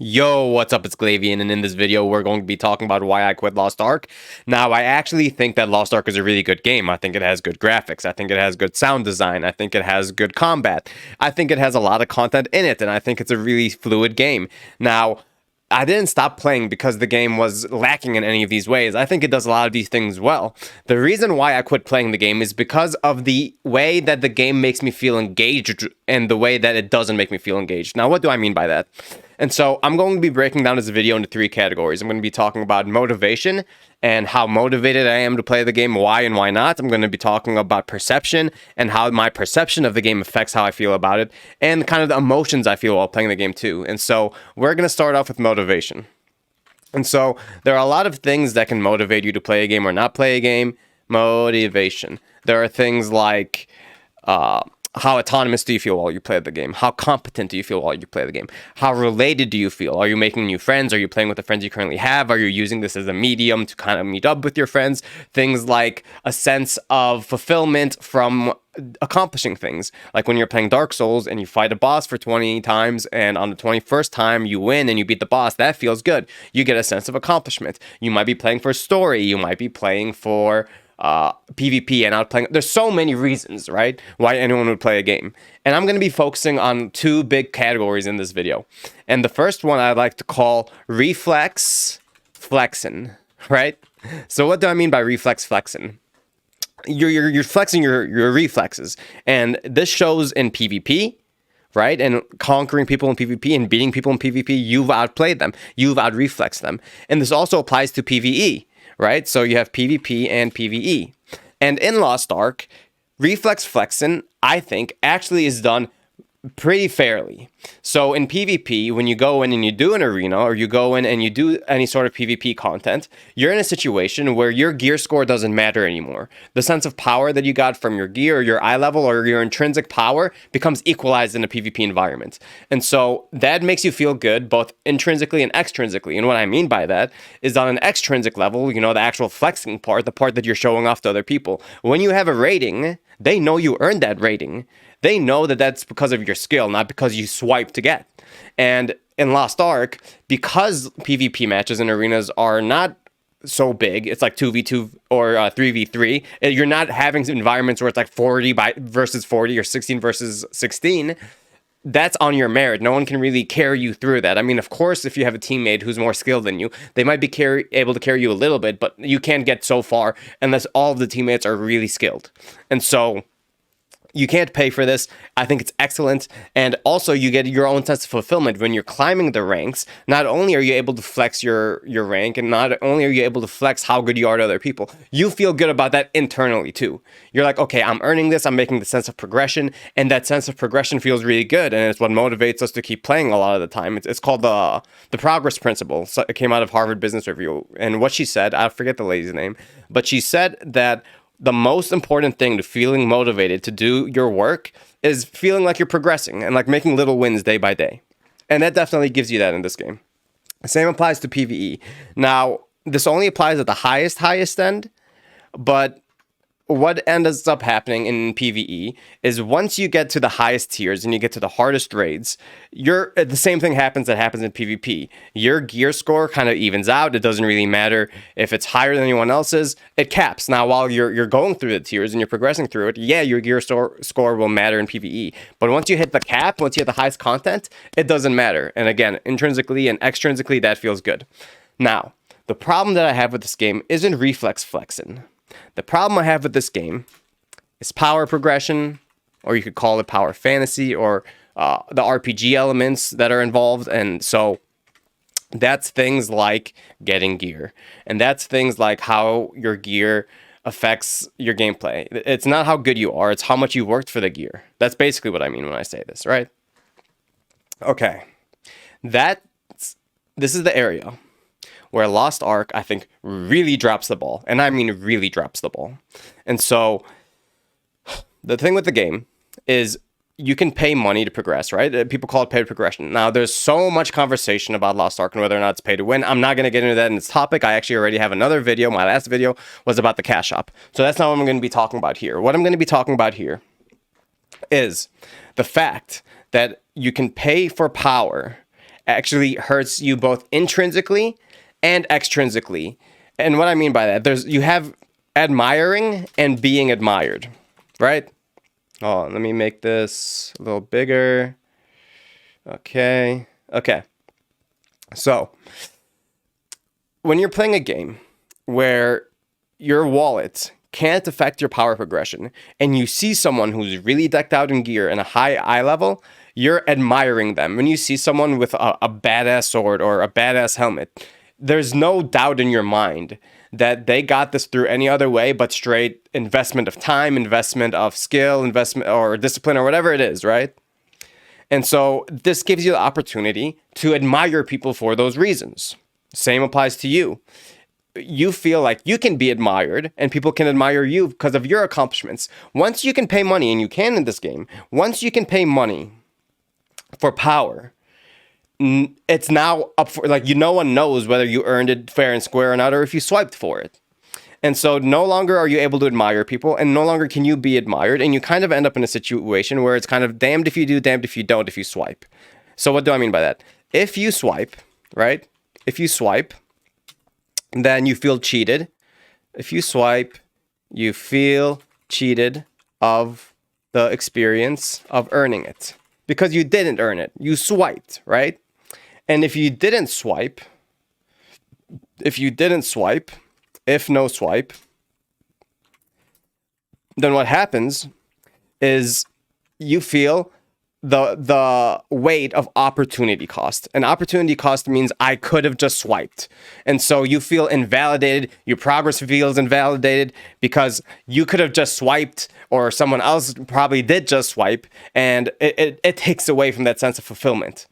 Yo, what's up? It's Glavian, and in this video, we're going to be talking about why I quit Lost Ark. Now, I actually think that Lost Ark is a really good game. I think it has good graphics. I think it has good sound design. I think it has good combat. I think it has a lot of content in it, and I think it's a really fluid game. Now, I didn't stop playing because the game was lacking in any of these ways. I think it does a lot of these things well. The reason why I quit playing the game is because of the way that the game makes me feel engaged and the way that it doesn't make me feel engaged. Now, what do I mean by that? And so I'm going to be breaking down this video into three categories. I'm going to be talking about motivation and how motivated I am to play the game, why and why not. I'm going to be talking about perception and how my perception of the game affects how I feel about it, and kind of the emotions I feel while playing the game too. And so we're going to start off with motivation. And so there are a lot of things that can motivate you to play a game or not play a game. Motivation. There are things like how autonomous do you feel while you play the game? How competent do you feel while you play the game? How related do you feel? Are you making new friends? Are you playing with the friends you currently have? Are you using this as a medium to kind of meet up with your friends? Things like a sense of fulfillment from accomplishing things. Like when you're playing Dark Souls and you fight a boss for 20 times and on the 21st time you win and you beat the boss, that feels good. You get a sense of accomplishment. You might be playing for story. You might be playing for PvP and outplaying. There's so many reasons, right, why anyone would play a game. And I'm going to be focusing on two big categories in this video. And the first one I'd like to call reflex flexing, right? So what do I mean by reflex flexing? You're flexing your reflexes. And this shows in PvP, right? And conquering people in PvP and beating people in PvP, you've outplayed them. You've out-reflexed them. And this also applies to PvE. Right? So you have PvP and PvE. And in Lost Ark, reflex flexing, I think, actually is done pretty fairly. So in PvP, when you go in and you do an arena, or you go in and you do any sort of PvP content, you're in a situation where your gear score doesn't matter anymore. The sense of power that you got from your gear, or your eye level, or your intrinsic power becomes equalized in a PvP environment. And so that makes you feel good, both intrinsically and extrinsically. And what I mean by that is on an extrinsic level, you know, the actual flexing part, the part that you're showing off to other people. When you have a rating, they know you earned that rating. They know that that's because of your skill, not because you swipe to get. And in Lost Ark, because PvP matches and arenas are not so big, it's like 2v2 or 3v3, you're not having environments where it's like 40 versus 40 or 16 versus 16. That's on your merit. No one can really carry you through that. I mean, of course, if you have a teammate who's more skilled than you, they might be able to carry you a little bit, but you can't get so far unless all of the teammates are really skilled. And so you can't pay for this. I think it's excellent. And also you get your own sense of fulfillment when you're climbing the ranks. Not only are you able to flex your rank, and not only are you able to flex how good you are to other people, you feel good about that internally too. You're like, okay, I'm earning this. I'm making the sense of progression. And that sense of progression feels really good. And it's what motivates us to keep playing a lot of the time. It's called the progress principle. So it came out of Harvard Business Review. And what she said, I forget the lady's name, but she said that the most important thing to feeling motivated to do your work is feeling like you're progressing and like making little wins day by day. And that definitely gives you that in this game. The same applies to PvE. Now, this only applies at the highest end, but what ends up happening in PvE is once you get to the highest tiers and you get to the hardest raids, the same thing happens that happens in PvP. Your gear score kind of evens out. It doesn't really matter if it's higher than anyone else's. It caps. Now, while you're going through the tiers and you're progressing through it, yeah, your gear score will matter in PvE. But once you hit the cap, once you hit the highest content, it doesn't matter. And again, intrinsically and extrinsically, that feels good. Now, the problem that I have with this game isn't reflex flexing. The problem I have with this game is power progression, or you could call it power fantasy, or the RPG elements that are involved. And so that's things like getting gear. And that's things like how your gear affects your gameplay. It's not how good you are, it's how much you worked for the gear. That's basically what I mean when I say this, right? Okay. This is the area where Lost Ark, I think, really drops the ball. And I mean really drops the ball. And so the thing with the game is you can pay money to progress, right? People call it paid progression. Now, there's so much conversation about Lost Ark and whether or not it's pay to win. I'm not going to get into that in this topic. I actually already have another video. My last video was about the cash shop. So that's not what I'm going to be talking about here. What I'm going to be talking about here is the fact that you can pay for power actually hurts you both intrinsically and extrinsically. And what I mean by that, you have admiring and being admired, right? Oh, let me make this a little bigger. Okay. So, when you're playing a game where your wallet can't affect your power progression, and you see someone who's really decked out in gear and a high eye level, you're admiring them. When you see someone with a badass sword or a badass helmet, there's no doubt in your mind that they got this through any other way but straight investment of time, investment of skill, investment or discipline or whatever it is, right? And so this gives you the opportunity to admire people for those reasons. Same applies to you. You feel like you can be admired and people can admire you because of your accomplishments. Once you can pay money, and you can in this game, once you can pay money for power, it's now up for, like, no one knows whether you earned it fair and square or not, or if you swiped for it. And so no longer are you able to admire people, and no longer can you be admired, and you kind of end up in a situation where it's kind of damned if you do, damned if you don't, if you swipe. So what do I mean by that? If you swipe, right? If you swipe, then you feel cheated. If you swipe, you feel cheated of the experience of earning it. Because you didn't earn it. You swiped, right? And if you didn't swipe, if no swipe, then what happens is you feel the weight of opportunity cost. And opportunity cost means I could have just swiped. And so you feel invalidated. Your progress feels invalidated because you could have just swiped, or someone else probably did just swipe, and it takes away from that sense of fulfillment.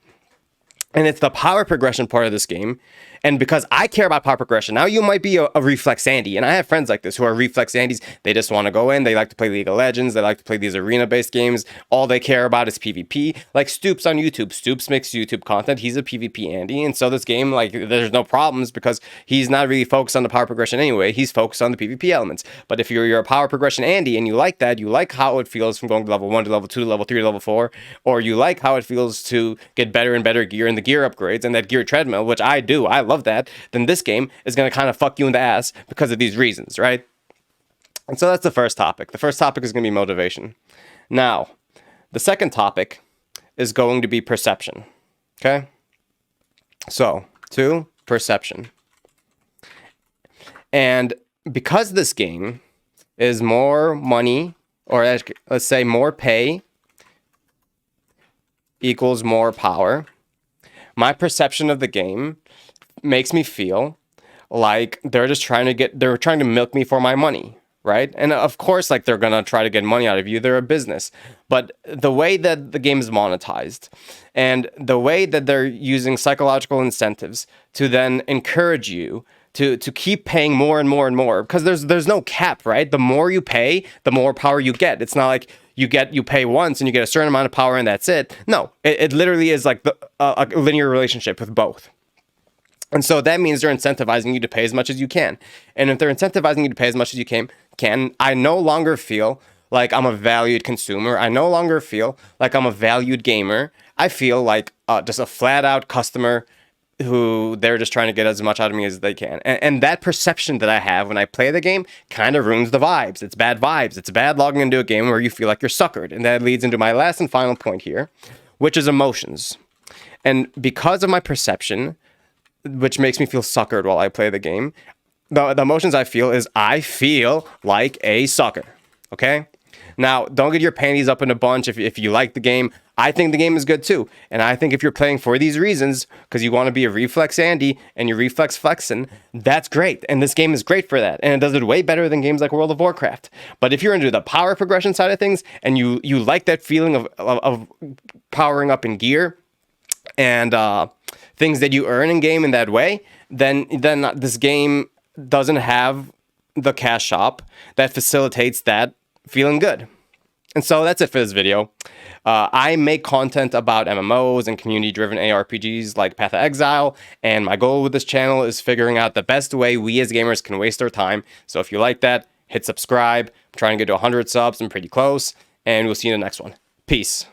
And it's the power progression part of this game. And because I care about power progression, now you might be a reflex Andy. And I have friends like this who are reflex Andys. They just want to go in. They like to play League of Legends. They like to play these arena-based games. All they care about is PvP. Like Stoops on YouTube. Stoops makes YouTube content. He's a PvP Andy. And so this game, like, there's no problems because he's not really focused on the power progression anyway. He's focused on the PvP elements. But if you're a power progression Andy and you like that, you like how it feels from going to level 1 to level 2 to level 3 to level 4, or you like how it feels to get better and better gear in the gear upgrades and that gear treadmill, which I do. I love that. Then this game is going to kind of fuck you in the ass because of these reasons, right? And so that's the first topic. The first topic is going to be motivation. Now, the second topic is going to be perception. Okay? So, perception. And because this game is more money, or let's say more pay equals more power, my perception of the game makes me feel like they're trying to milk me for my money, right? And of course, like, they're gonna try to get money out of you. They're a business. But the way that the game is monetized and the way that they're using psychological incentives to then encourage you to keep paying more and more and more, because there's no cap, right? The more you pay, the more power you get. It's not like you pay once and you get a certain amount of power and that's it. No, it literally is like a linear relationship with both. And so that means they're incentivizing you to pay as much as you can. And if they're incentivizing you to pay as much as you can, I no longer feel like I'm a valued consumer. I no longer feel like I'm a valued gamer. I feel like just a flat out customer who they're just trying to get as much out of me as they can. And that perception that I have when I play the game kind of ruins the vibes. It's bad vibes. It's bad logging into a game where you feel like you're suckered. And that leads into my last and final point here, which is emotions. And because of my perception, which makes me feel suckered while I play the game, the emotions I feel is I feel like a sucker. Okay? Now, don't get your panties up in a bunch if you like the game. I think the game is good too. And I think if you're playing for these reasons, because you want to be a reflex Andy and you're reflex flexing, that's great. And this game is great for that. And it does it way better than games like World of Warcraft. But if you're into the power progression side of things and you like that feeling of powering up in gear and things that you earn in game in that way, then this game doesn't have the cash shop that facilitates that feeling good. And so that's it for this video. I make content about MMOs and community-driven ARPGs like Path of Exile, and my goal with this channel is figuring out the best way we as gamers can waste our time. So if you like that, hit subscribe. I'm trying to get to 100 subs. I'm pretty close, and we'll see you in the next one. Peace.